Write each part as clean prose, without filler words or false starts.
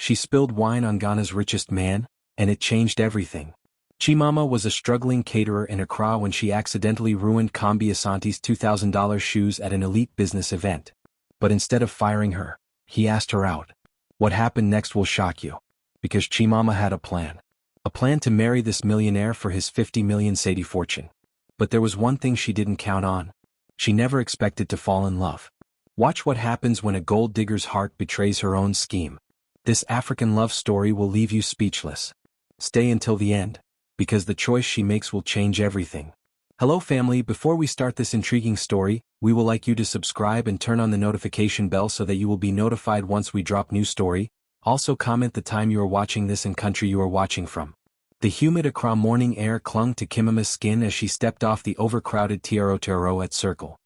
She spilled wine on Ghana's richest man, and it changed everything. Chimama was a struggling caterer in Accra when she accidentally ruined Kombi Asante's $2,000 shoes at an elite business event. But instead of firing her, he asked her out. What happened next will shock you. Because Chimama had a plan. A plan to marry this millionaire for his 50 million cedi fortune. But there was one thing she didn't count on. She never expected to fall in love. Watch what happens when a gold digger's heart betrays her own scheme. This African love story will leave you speechless. Stay until the end, because the choice she makes will change everything. Hello family, before we start this intriguing story, we would like you to subscribe and turn on the notification bell so that you will be notified once we drop new story. Also comment the time you are watching this and country you are watching from. The humid Accra morning air clung to Chimama's skin as she stepped off the overcrowded Tero at Circle.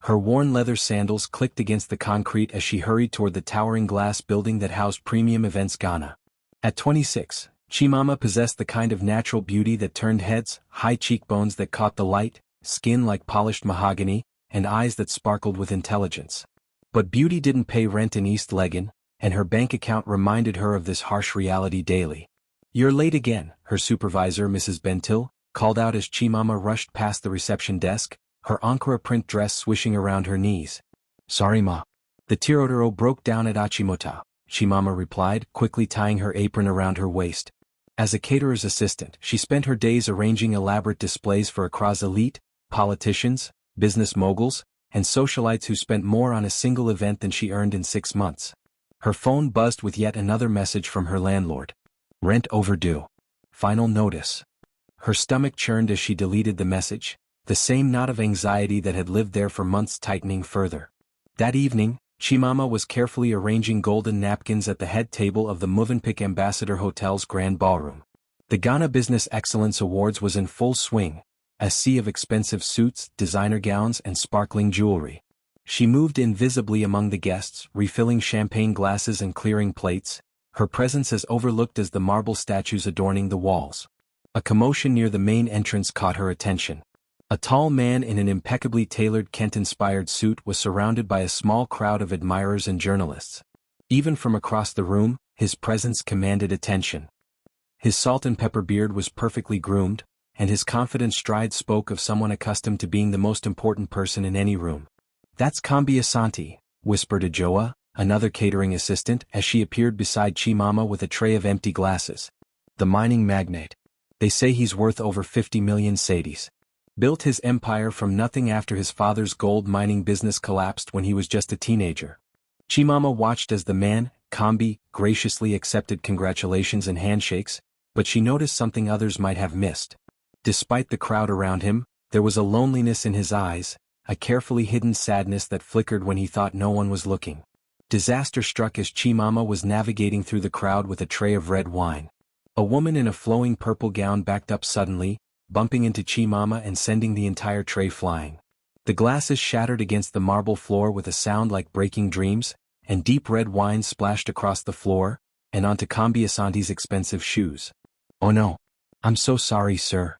Her worn leather sandals clicked against the concrete as she hurried toward the towering glass building that housed Premium Events Ghana. At 26, Chimama possessed the kind of natural beauty that turned heads, high cheekbones that caught the light, skin like polished mahogany, and eyes that sparkled with intelligence. But beauty didn't pay rent in East Legon, and her bank account reminded her of this harsh reality daily. "You're late again," her supervisor Mrs. Bentil called out as Chimama rushed past the reception desk, her Ankara print dress swishing around her knees. "Sorry ma." "The Tirotero broke down at Achimota," Chimama replied, quickly tying her apron around her waist. As a caterer's assistant, she spent her days arranging elaborate displays for Accra's elite, politicians, business moguls, and socialites who spent more on a single event than she earned in 6 months. Her phone buzzed with yet another message from her landlord. "Rent overdue. Final notice." Her stomach churned as she deleted the message, the same knot of anxiety that had lived there for months tightening further. That evening, Chimama was carefully arranging golden napkins at the head table of the Movenpick Ambassador Hotel's grand ballroom. The Ghana Business Excellence Awards was in full swing, a sea of expensive suits, designer gowns, and sparkling jewelry. She moved invisibly among the guests, refilling champagne glasses and clearing plates, her presence as overlooked as the marble statues adorning the walls. A commotion near the main entrance caught her attention. A tall man in an impeccably tailored Kent-inspired suit was surrounded by a small crowd of admirers and journalists. Even from across the room, his presence commanded attention. His salt and pepper beard was perfectly groomed, and his confident stride spoke of someone accustomed to being the most important person in any room. "That's Kombi Asante," whispered Ajoa, another catering assistant, as she appeared beside Chimama with a tray of empty glasses. "The mining magnate. They say he's worth over 50 million cedis. Built his empire from nothing after his father's gold mining business collapsed when he was just a teenager." Chimama watched as the man, Kombi, graciously accepted congratulations and handshakes, but she noticed something others might have missed. Despite the crowd around him, there was a loneliness in his eyes, a carefully hidden sadness that flickered when he thought no one was looking. Disaster struck as Chimama was navigating through the crowd with a tray of red wine. A woman in a flowing purple gown backed up suddenly, bumping into Chimama and sending the entire tray flying. The glasses shattered against the marble floor with a sound like breaking dreams, and deep red wine splashed across the floor, and onto Kombi Asante's expensive shoes. "Oh no. I'm so sorry, sir."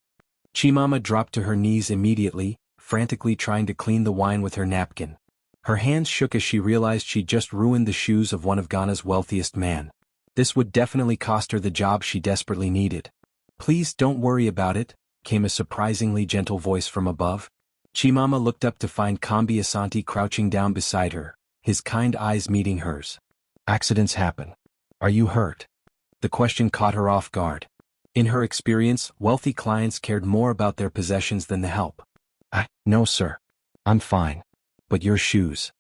Chimama dropped to her knees immediately, frantically trying to clean the wine with her napkin. Her hands shook as she realized she'd just ruined the shoes of one of Ghana's wealthiest men. This would definitely cost her the job she desperately needed. "Please don't worry about it," came a surprisingly gentle voice from above. Chimama looked up to find Kombi Asante crouching down beside her, his kind eyes meeting hers. "Accidents happen. Are you hurt?" The question caught her off guard. In her experience, wealthy clients cared more about their possessions than the help. "No sir. I'm fine. But your shoes."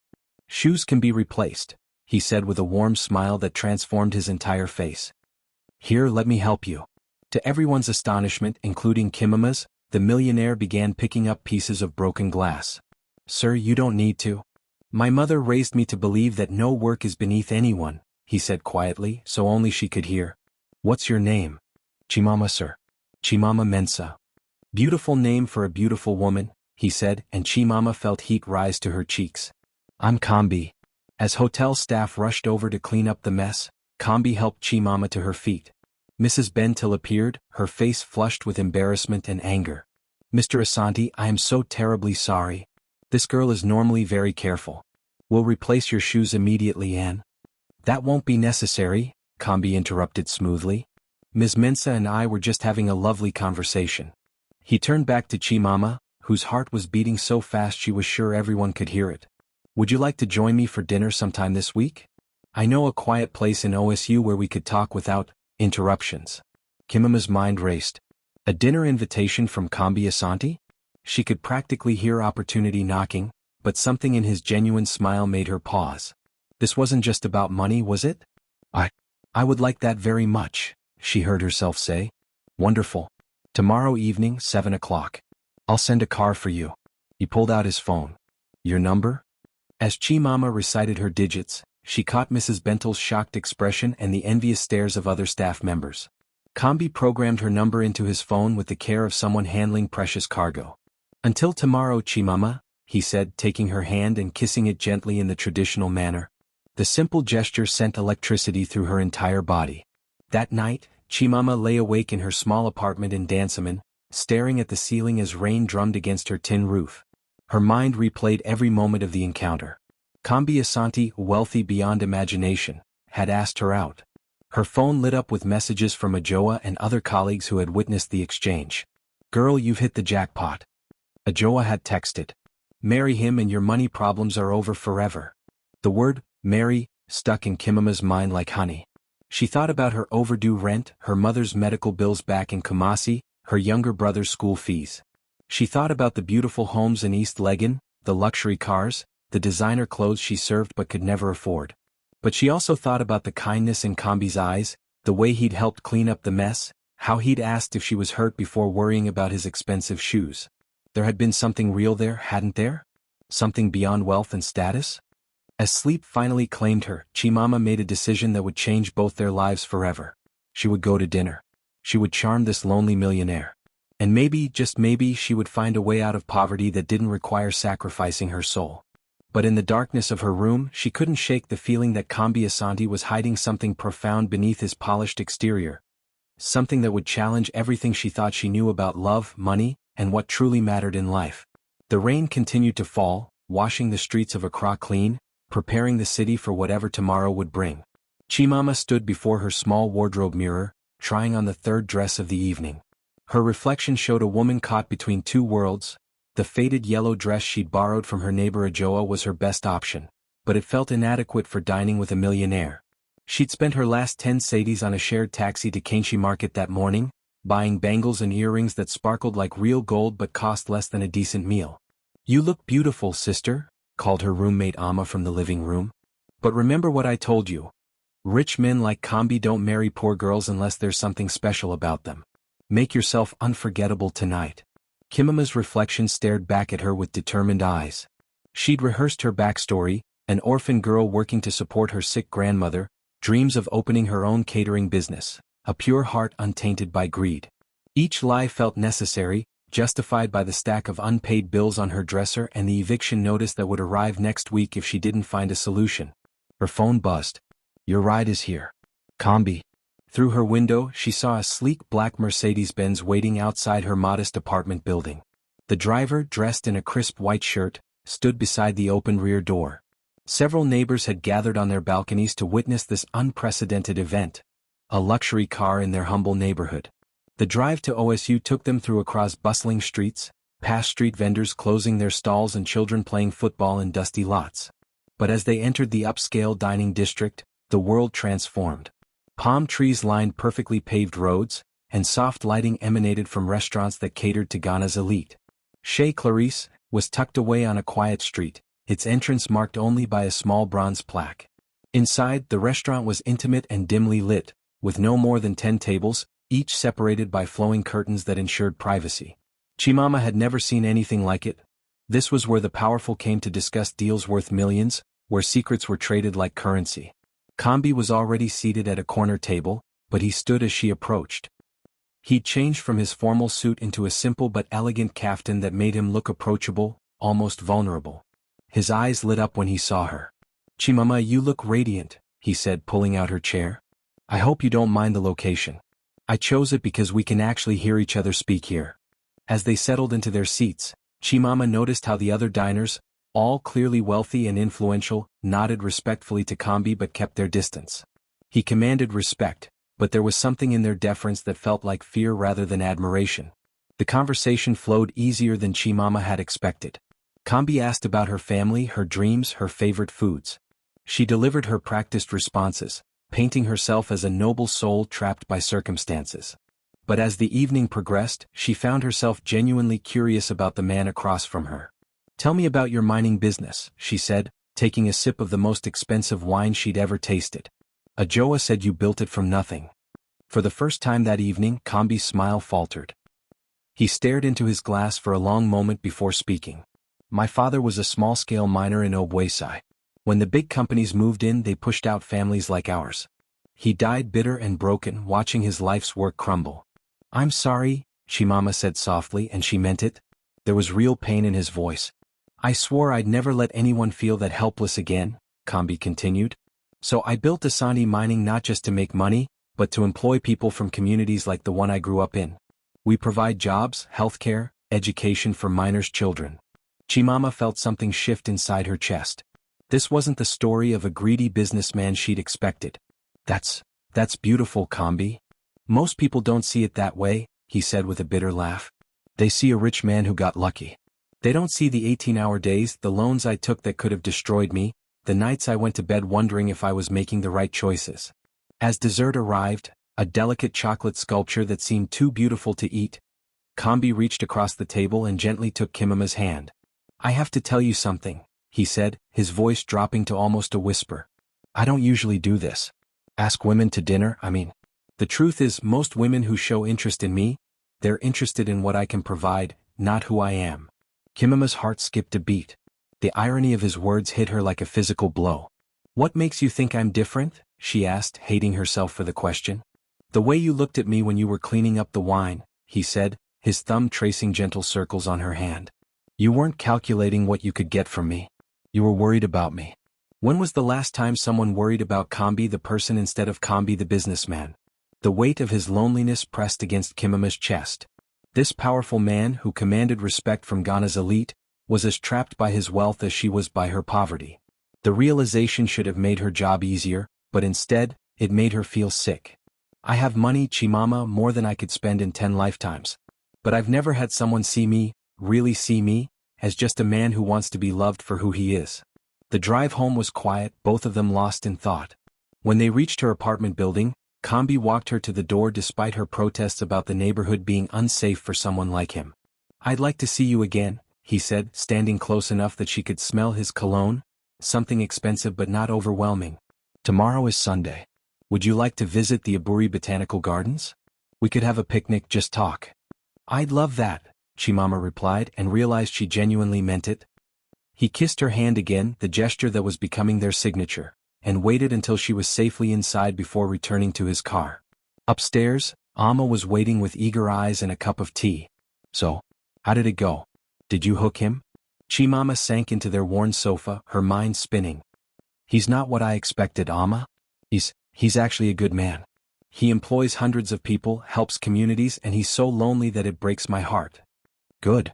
"Shoes can be replaced," he said with a warm smile that transformed his entire face. "Here, let me help you." To everyone's astonishment, including Chimama's, the millionaire began picking up pieces of broken glass. "Sir, you don't need to. My mother raised me to believe that no work is beneath anyone," he said quietly, so only she could hear. "What's your name?" "Chimama, sir. Chimama Mensa." "Beautiful name for a beautiful woman," he said, and Chimama felt heat rise to her cheeks. "I'm Kombi." As hotel staff rushed over to clean up the mess, Kombi helped Chimama to her feet. Mrs. Bentil appeared, her face flushed with embarrassment and anger. "Mr. Asante, I am so terribly sorry. This girl is normally very careful. We'll replace your shoes immediately, Anne." "That won't be necessary," Kombi interrupted smoothly. Ms. Mensah and I were just having a lovely conversation. He turned back to Chimama, whose heart was beating so fast she was sure everyone could hear it. Would you like to join me for dinner sometime this week? I know a quiet place in OSU where we could talk without interruptions. Chimama's mind raced. A dinner invitation from Kombi Asante? She could practically hear opportunity knocking, but something in his genuine smile made her pause. This wasn't just about money, was it? I would like that very much, she heard herself say. Wonderful. Tomorrow evening, 7 o'clock. I'll send a car for you. He pulled out his phone. Your number? As Chimama recited her digits, she caught Mrs. Bentel's shocked expression and the envious stares of other staff members. Kombi programmed her number into his phone with the care of someone handling precious cargo. Until tomorrow, Chimama, he said, taking her hand and kissing it gently in the traditional manner. The simple gesture sent electricity through her entire body. That night, Chimama lay awake in her small apartment in Dansaman, staring at the ceiling as rain drummed against her tin roof. Her mind replayed every moment of the encounter. Kombi Asante, wealthy beyond imagination, had asked her out. Her phone lit up with messages from Ajoa and other colleagues who had witnessed the exchange. Girl, you've hit the jackpot. Ajoa had texted. Marry him and your money problems are over forever. The word, marry, stuck in Chimama's mind like honey. She thought about her overdue rent, her mother's medical bills back in Kumasi, her younger brother's school fees. She thought about the beautiful homes in East Legon, the luxury cars, the designer clothes she served but could never afford. But she also thought about the kindness in Kombi's eyes, the way he'd helped clean up the mess, how he'd asked if she was hurt before worrying about his expensive shoes. There had been something real there, hadn't there? Something beyond wealth and status? As sleep finally claimed her, Chimama made a decision that would change both their lives forever. She would go to dinner. She would charm this lonely millionaire. And maybe, just maybe, she would find a way out of poverty that didn't require sacrificing her soul. But in the darkness of her room, she couldn't shake the feeling that Kombi Asante was hiding something profound beneath his polished exterior. Something that would challenge everything she thought she knew about love, money, and what truly mattered in life. The rain continued to fall, washing the streets of Accra clean, preparing the city for whatever tomorrow would bring. Chimama stood before her small wardrobe mirror, trying on the third dress of the evening. Her reflection showed a woman caught between two worlds. The faded yellow dress she'd borrowed from her neighbor Ajoa was her best option, but it felt inadequate for dining with a millionaire. She'd spent her last 10 cedis on a shared taxi to Kainchi Market that morning, buying bangles and earrings that sparkled like real gold but cost less than a decent meal. You look beautiful, sister, called her roommate Amma from the living room. But remember what I told you. Rich men like Kombi don't marry poor girls unless there's something special about them. Make yourself unforgettable tonight. Chimama's reflection stared back at her with determined eyes. She'd rehearsed her backstory, an orphan girl working to support her sick grandmother, dreams of opening her own catering business, a pure heart untainted by greed. Each lie felt necessary, justified by the stack of unpaid bills on her dresser and the eviction notice that would arrive next week if she didn't find a solution. Her phone buzzed. Your ride is here. Kombi. Through her window, she saw a sleek black Mercedes-Benz waiting outside her modest apartment building. The driver, dressed in a crisp white shirt, stood beside the open rear door. Several neighbors had gathered on their balconies to witness this unprecedented event. A luxury car in their humble neighborhood. The drive to OSU took them through Accra's bustling streets, past street vendors closing their stalls and children playing football in dusty lots. But as they entered the upscale dining district, the world transformed. Palm trees lined perfectly paved roads, and soft lighting emanated from restaurants that catered to Ghana's elite. Chez Clarice was tucked away on a quiet street, its entrance marked only by a small bronze plaque. Inside, the restaurant was intimate and dimly lit, with no more than 10 tables, each separated by flowing curtains that ensured privacy. Chimama had never seen anything like it. This was where the powerful came to discuss deals worth millions, where secrets were traded like currency. Kombi was already seated at a corner table, but he stood as she approached. He'd changed from his formal suit into a simple but elegant kaftan that made him look approachable, almost vulnerable. His eyes lit up when he saw her. Chimama, you look radiant, he said, pulling out her chair. I hope you don't mind the location. I chose it because we can actually hear each other speak here. As they settled into their seats, Chimama noticed how the other diners, all clearly wealthy and influential, nodded respectfully to Kombi but kept their distance. He commanded respect, but there was something in their deference that felt like fear rather than admiration. The conversation flowed easier than Chimama had expected. Kombi asked about her family, her dreams, her favorite foods. She delivered her practiced responses, painting herself as a noble soul trapped by circumstances. But as the evening progressed, she found herself genuinely curious about the man across from her. "Tell me about your mining business," she said, taking a sip of the most expensive wine she'd ever tasted. "Ajoa said you built it from nothing." For the first time that evening, Kombi's smile faltered. He stared into his glass for a long moment before speaking. "My father was a small-scale miner in Obwesai. When the big companies moved in, they pushed out families like ours. He died bitter and broken, watching his life's work crumble." "I'm sorry," Chimama said softly, and she meant it. There was real pain in his voice. "I swore I'd never let anyone feel that helpless again," Kombi continued. "So I built Asante Mining not just to make money, but to employ people from communities like the one I grew up in. We provide jobs, healthcare, education for miners' children." Chimama felt something shift inside her chest. This wasn't the story of a greedy businessman she'd expected. That's beautiful, Kombi. "Most people don't see it that way," he said with a bitter laugh. "They see a rich man who got lucky. They don't see the 18-hour days, the loans I took that could have destroyed me, the nights I went to bed wondering if I was making the right choices." As dessert arrived, a delicate chocolate sculpture that seemed too beautiful to eat, Kombi reached across the table and gently took Chimama's hand. "I have to tell you something," he said, his voice dropping to almost a whisper. "I don't usually do this. Ask women to dinner, I mean. The truth is, most women who show interest in me, they're interested in what I can provide, not who I am." Chimama's heart skipped a beat. The irony of his words hit her like a physical blow. "What makes you think I'm different?" she asked, hating herself for the question. "The way you looked at me when you were cleaning up the wine," he said, his thumb tracing gentle circles on her hand. "You weren't calculating what you could get from me. You were worried about me." When was the last time someone worried about Kombi the person instead of Kombi the businessman? The weight of his loneliness pressed against Chimama's chest. This powerful man, who commanded respect from Ghana's elite, was as trapped by his wealth as she was by her poverty. The realization should have made her job easier, but instead, it made her feel sick. "I have money, Chimama, more than I could spend in 10 lifetimes. But I've never had someone see me, really see me, as just a man who wants to be loved for who he is." The drive home was quiet, both of them lost in thought. When they reached her apartment building, Kombi walked her to the door despite her protests about the neighborhood being unsafe for someone like him. "I'd like to see you again," he said, standing close enough that she could smell his cologne, something expensive but not overwhelming. "Tomorrow is Sunday. Would you like to visit the Aburi Botanical Gardens? We could have a picnic, just talk." "I'd love that," Chimama replied and realized she genuinely meant it. He kissed her hand again, the gesture that was becoming their signature, and waited until she was safely inside before returning to his car. Upstairs, Amma was waiting with eager eyes and a cup of tea. "So, how did it go? Did you hook him?" Chimama sank into their worn sofa, her mind spinning. "He's not what I expected, Amma. He's actually a good man. He employs hundreds of people, helps communities, and he's so lonely that it breaks my heart." "Good."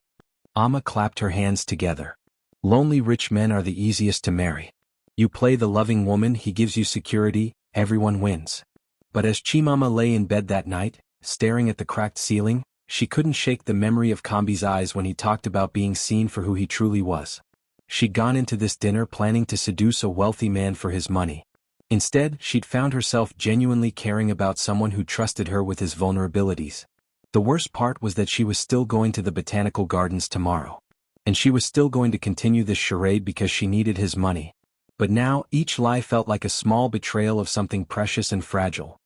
Amma clapped her hands together. "Lonely rich men are the easiest to marry. You play the loving woman, he gives you security, everyone wins." But as Chimama lay in bed that night, staring at the cracked ceiling, she couldn't shake the memory of Kombi's eyes when he talked about being seen for who he truly was. She'd gone into this dinner planning to seduce a wealthy man for his money. Instead, she'd found herself genuinely caring about someone who trusted her with his vulnerabilities. The worst part was that she was still going to the Botanical Gardens tomorrow. And she was still going to continue this charade because she needed his money. But now, each lie felt like a small betrayal of something precious and fragile.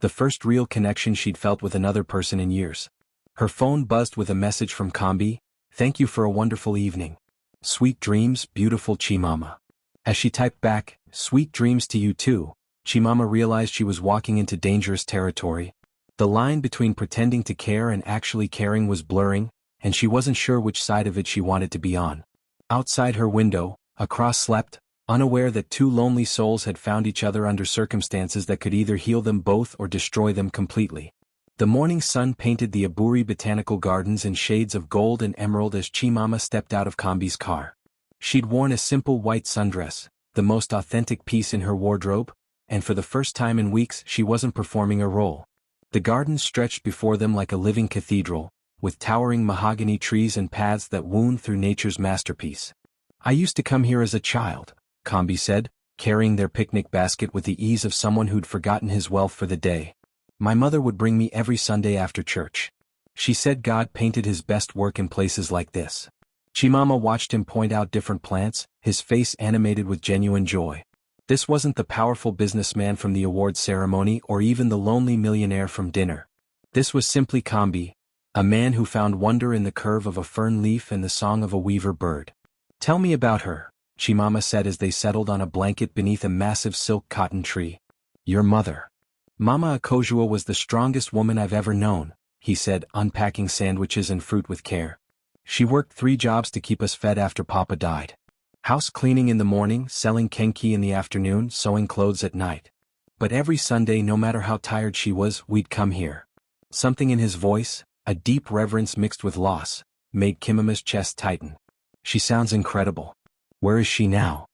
The first real connection she'd felt with another person in years. Her phone buzzed with a message from Kombi. "Thank you for a wonderful evening. Sweet dreams, beautiful Chimama." As she typed back, "Sweet dreams to you too," Chimama realized she was walking into dangerous territory. The line between pretending to care and actually caring was blurring, and she wasn't sure which side of it she wanted to be on. Outside her window, Accra slept, unaware that two lonely souls had found each other under circumstances that could either heal them both or destroy them completely. The morning sun painted the Aburi Botanical Gardens in shades of gold and emerald as Chimama stepped out of Kombi's car. She'd worn a simple white sundress, the most authentic piece in her wardrobe, and for the first time in weeks she wasn't performing a role. The garden stretched before them like a living cathedral, with towering mahogany trees and paths that wound through nature's masterpiece. "I used to come here as a child," Kombi said, carrying their picnic basket with the ease of someone who'd forgotten his wealth for the day. "My mother would bring me every Sunday after church. She said God painted his best work in places like this." Chimama watched him point out different plants, his face animated with genuine joy. This wasn't the powerful businessman from the awards ceremony or even the lonely millionaire from dinner. This was simply Kombi, a man who found wonder in the curve of a fern leaf and the song of a weaver bird. "Tell me about her," Chimama said as they settled on a blanket beneath a massive silk cotton tree. "Your mother. Mama Akojua was the strongest woman I've ever known," he said, unpacking sandwiches and fruit with care. "She worked 3 jobs to keep us fed after Papa died. House cleaning in the morning, selling kenki in the afternoon, sewing clothes at night. But every Sunday, no matter how tired she was, we'd come here." Something in his voice, a deep reverence mixed with loss, made Chimama's chest tighten. "She sounds incredible. Where is she now?"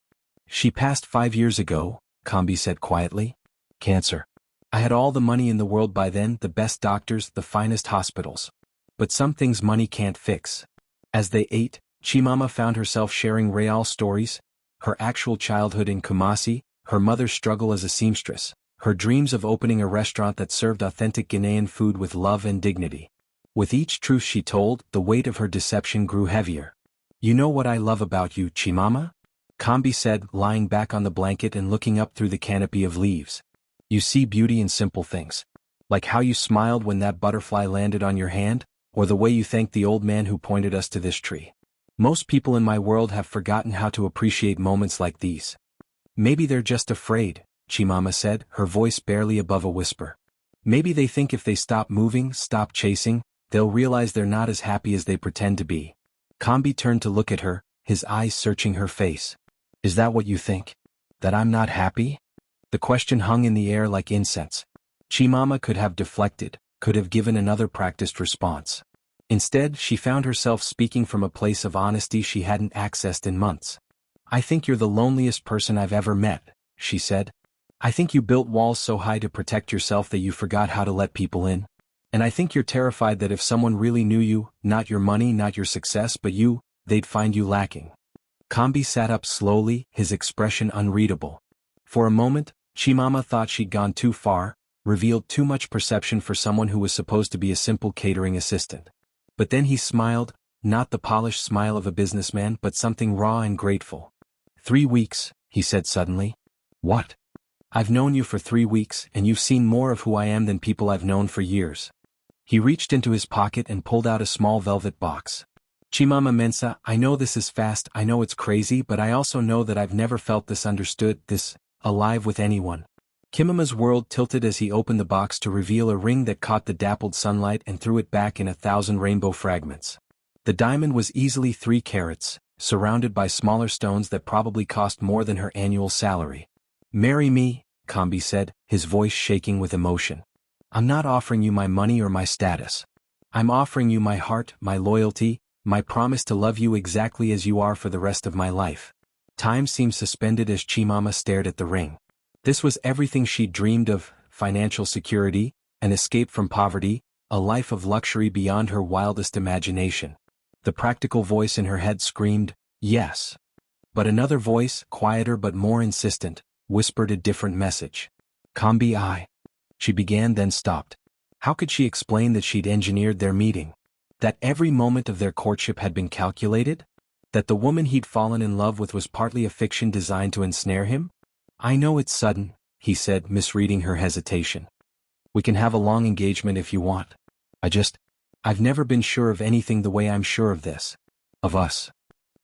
"She passed 5 years ago," Kombi said quietly. "Cancer. I had all the money in the world by then, the best doctors, the finest hospitals. But some things money can't fix." As they ate, Chimama found herself sharing real stories, her actual childhood in Kumasi, her mother's struggle as a seamstress, her dreams of opening a restaurant that served authentic Ghanaian food with love and dignity. With each truth she told, the weight of her deception grew heavier. "You know what I love about you, Chimama?" Kombi said, lying back on the blanket and looking up through the canopy of leaves. "You see beauty in simple things. Like how you smiled when that butterfly landed on your hand, or the way you thanked the old man who pointed us to this tree. Most people in my world have forgotten how to appreciate moments like these." "Maybe they're just afraid," Chimama said, her voice barely above a whisper. "Maybe they think if they stop moving, stop chasing, they'll realize they're not as happy as they pretend to be." Kombi turned to look at her, his eyes searching her face. "Is that what you think? That I'm not happy?" The question hung in the air like incense. Chimama could have deflected, could have given another practiced response. Instead, she found herself speaking from a place of honesty she hadn't accessed in months. "I think you're the loneliest person I've ever met," she said. "I think you built walls so high to protect yourself that you forgot how to let people in. And I think you're terrified that if someone really knew you, not your money, not your success, but you, they'd find you lacking." Kombi sat up slowly, his expression unreadable. For a moment, Chimama thought she'd gone too far, revealed too much perception for someone who was supposed to be a simple catering assistant. But then he smiled, not the polished smile of a businessman but something raw and grateful. 3 weeks, he said suddenly. "What?" "I've known you for 3 weeks and you've seen more of who I am than people I've known for years." He reached into his pocket and pulled out a small velvet box. "Chimama Mensa, I know this is fast, I know it's crazy, but I also know that I've never felt this understood, this alive with anyone." Chimama's world tilted as he opened the box to reveal a ring that caught the dappled sunlight and threw it back in 1,000 rainbow fragments. The diamond was easily 3 carats, surrounded by smaller stones that probably cost more than her annual salary. "Marry me," Kombi said, his voice shaking with emotion. "I'm not offering you my money or my status. I'm offering you my heart, my loyalty, my promise to love you exactly as you are for the rest of my life." Time seemed suspended as Chimama stared at the ring. This was everything she'd dreamed of: financial security, an escape from poverty, a life of luxury beyond her wildest imagination. The practical voice in her head screamed, "Yes." But another voice, quieter but more insistent, whispered a different message. "Kombi, she began, then stopped. How could she explain that she'd engineered their meeting? That every moment of their courtship had been calculated? That the woman he'd fallen in love with was partly a fiction designed to ensnare him? "I know it's sudden," he said, misreading her hesitation. "We can have a long engagement if you want. I've never been sure of anything the way I'm sure of this. Of us.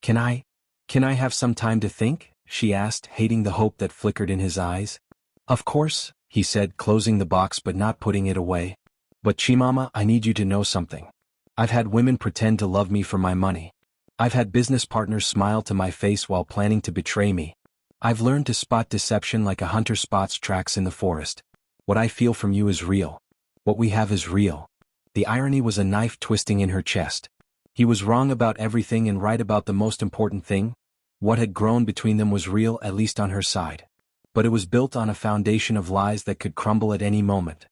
Can I have some time to think?" she asked, hating the hope that flickered in his eyes. "Of course," he said, closing the box but not putting it away. "But Chimama, I need you to know something. I've had women pretend to love me for my money. I've had business partners smile to my face while planning to betray me. I've learned to spot deception like a hunter spots tracks in the forest. What I feel from you is real. What we have is real." The irony was a knife twisting in her chest. He was wrong about everything and right about the most important thing. What had grown between them was real, at least on her side. but it was built on a foundation of lies that could crumble at any moment.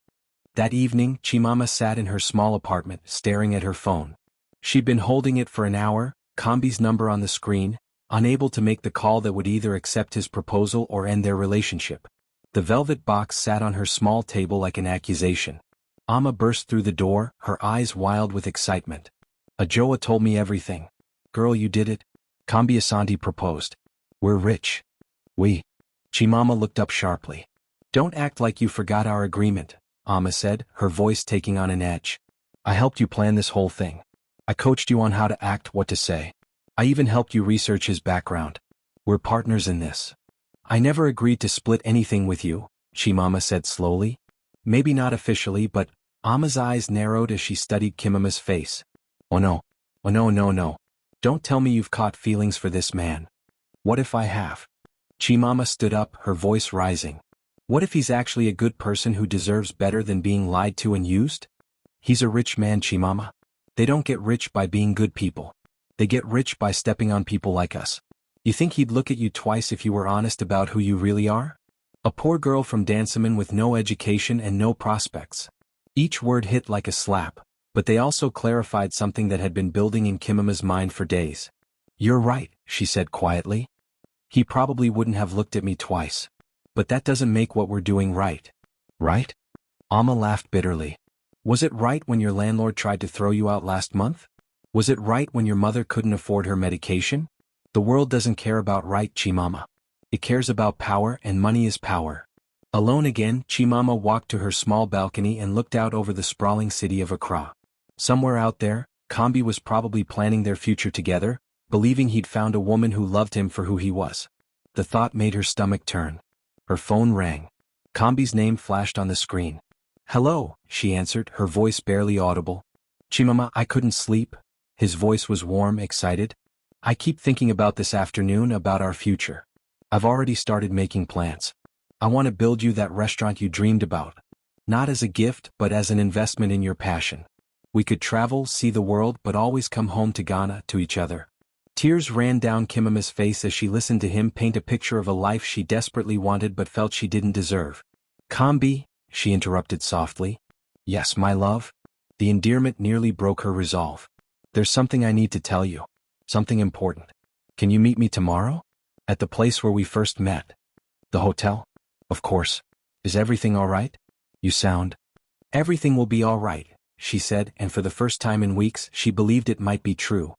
That evening, Chimama sat in her small apartment, staring at her phone. She'd been holding it for an hour, Kombi's number on the screen, unable to make the call that would either accept his proposal or end their relationship. The velvet box sat on her small table like an accusation. Amma burst through the door, her eyes wild with excitement. Ajoa told me everything. Girl, you did it. Kombi Asante proposed. We're rich. We. Chimama looked up sharply. Don't act like you forgot our agreement, Amma said, her voice taking on an edge. I helped you plan this whole thing. I coached you on how to act, what to say. I even helped you research his background. We're partners in this. I never agreed to split anything with you, Chimama said slowly. Maybe not officially, but Amma's eyes narrowed as she studied Chimama's face. Oh no. Oh no, no, no. Don't tell me you've caught feelings for this man. What if I have? Chimama stood up, her voice rising. What if he's actually a good person who deserves better than being lied to and used? He's a rich man, Chimama. They don't get rich by being good people. They get rich by stepping on people like us. You think he'd look at you twice if you were honest about who you really are? A poor girl from Dansaman with no education and no prospects. Each word hit like a slap, but they also clarified something that had been building in Chimama's mind for days. You're right, she said quietly. He probably wouldn't have looked at me twice. But that doesn't make what we're doing right. Right? Amma laughed bitterly. Was it right when your landlord tried to throw you out last month? Was it right when your mother couldn't afford her medication? The world doesn't care about right, Chimama. It cares about power, and money is power. Alone again, Chimama walked to her small balcony and looked out over the sprawling city of Accra. Somewhere out there, Kombi was probably planning their future together, believing he'd found a woman who loved him for who he was. The thought made her stomach turn. Her phone rang. Kombi's name flashed on the screen. Hello, she answered, her voice barely audible. Chimama, I couldn't sleep. His voice was warm, excited. I keep thinking about this afternoon, about our future. I've already started making plans. I want to build you that restaurant you dreamed about. Not as a gift, but as an investment in your passion. We could travel, see the world, but always come home to Ghana, to each other. Tears ran down Chimama's face as she listened to him paint a picture of a life she desperately wanted but felt she didn't deserve. Kombi, she interrupted softly. Yes, my love. The endearment nearly broke her resolve. There's something I need to tell you. Something important. Can you meet me tomorrow? At the place where we first met. The hotel? Of course. Is everything all right? You sound. Everything will be all right, she said, and for the first time in weeks she believed it might be true.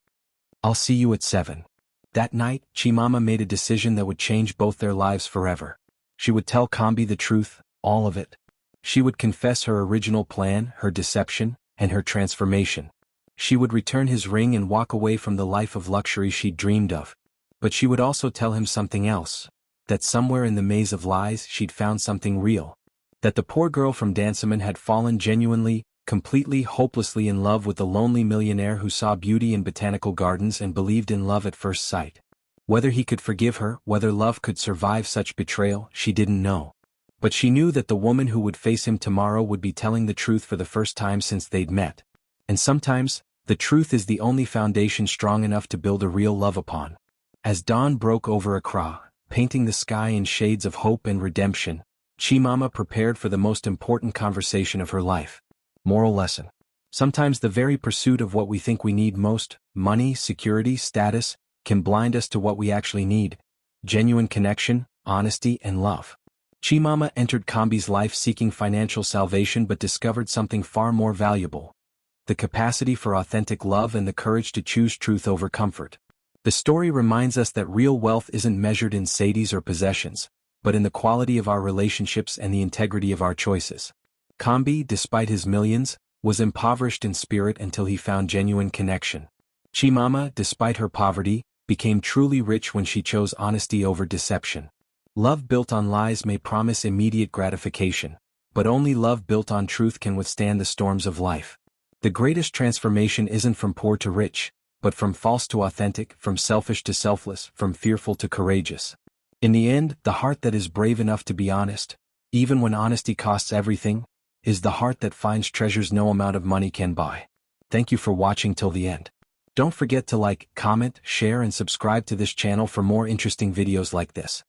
I'll see you at 7. That night, Chimama made a decision that would change both their lives forever. She would tell Kombi the truth, all of it. She would confess her original plan, her deception, and her transformation. She would return his ring and walk away from the life of luxury she'd dreamed of. But she would also tell him something else. That somewhere in the maze of lies she'd found something real. That the poor girl from Dansaman had fallen genuinely, completely, hopelessly in love with the lonely millionaire who saw beauty in botanical gardens and believed in love at first sight. Whether he could forgive her, whether love could survive such betrayal, she didn't know. But she knew that the woman who would face him tomorrow would be telling the truth for the first time since they'd met. And sometimes, the truth is the only foundation strong enough to build a real love upon. As dawn broke over Accra, painting the sky in shades of hope and redemption, Chimama prepared for the most important conversation of her life. Moral lesson. Sometimes the very pursuit of what we think we need most, money, security, status, can blind us to what we actually need. Genuine connection, honesty, and love. Chimama entered Kombi's life seeking financial salvation but discovered something far more valuable. The capacity for authentic love and the courage to choose truth over comfort. The story reminds us that real wealth isn't measured in cedis or possessions, but in the quality of our relationships and the integrity of our choices. Kombi, despite his millions, was impoverished in spirit until he found genuine connection. Chimama, despite her poverty, became truly rich when she chose honesty over deception. Love built on lies may promise immediate gratification, but only love built on truth can withstand the storms of life. The greatest transformation isn't from poor to rich, but from false to authentic, from selfish to selfless, from fearful to courageous. In the end, the heart that is brave enough to be honest, even when honesty costs everything, is the heart that finds treasures no amount of money can buy. Thank you for watching till the end. Don't forget to like, comment, share and subscribe to this channel for more interesting videos like this.